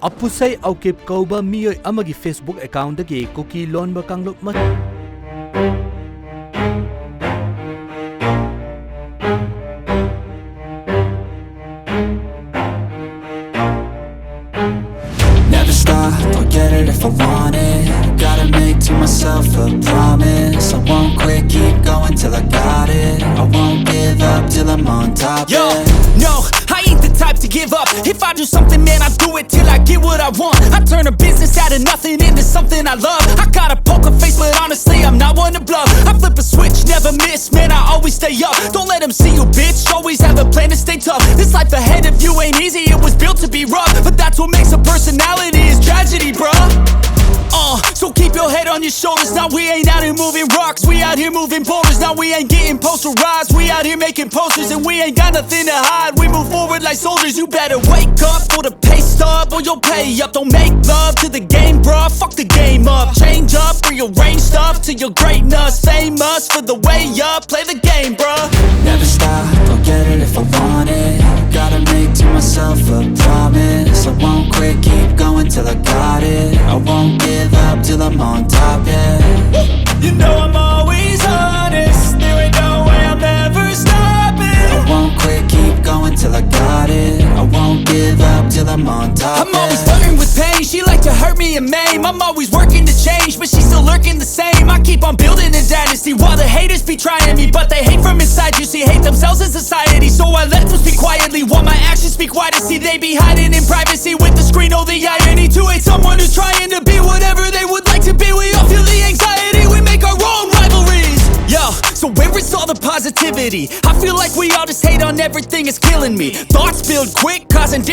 Apusay aukip kauba miyoy amagi Facebook account dagi cookie lonba Kanglup Never stop, I'll get it if I want it. Gotta make to myself a promise. I won't quit, keep going till I got it. I won't give up till I'm on top. Yo, no, I ain't the type to give up. If I do something, man, I do it till I get what I want. I turn a business out of nothing into something I love. I got a poker face, but honestly, I'm not one to bluff. I flip a switch, never miss, man, I always stay up. Don't let them see you, bitch, always have a plan to stay tough. This life ahead of you ain't easy, it was built to be rough. But that's what makes a personality, is tragedy, bruh. So keep your head on your shoulders. Now we ain't out here moving rocks, we out here moving boulders. Now we ain't getting posterized, we out here making posters. And we ain't got nothing to hide, we move forward like soldiers. You better wake up for the pay stub, or you'll pay up. Don't make love to the game, bruh, fuck the game up. Change up, rearrange stuff to your greatness. Famous for the way up, play the game, bruh. Never stop, I'll get it if I want it. Gotta make to myself a promise. I won't quit, keep going till I got it. I won't give up till I'm on top, yeah. You know I'm always honest, there ain't no way I'm ever stopping. I won't quit, keep going till I got it. I won't give up till I'm on top, I'm always flirting with pain, she like to hurt me and maim. I'm always working to change, but she's still lurking the same. I keep on building a dynasty while the haters be trying me. But they hate from inside, you see, hate themselves in society. So I let them speak quietly while my actions speak wider. See, they be hiding in privacy with the screen, oh the irony. To hate someone who's trying to be whatever they would like to be. We all feel the anxiety, we make our own rivalries. Yo, so where is all the positivity? I feel like we all just hate on everything, it's killing me. Thoughts build quick, causing different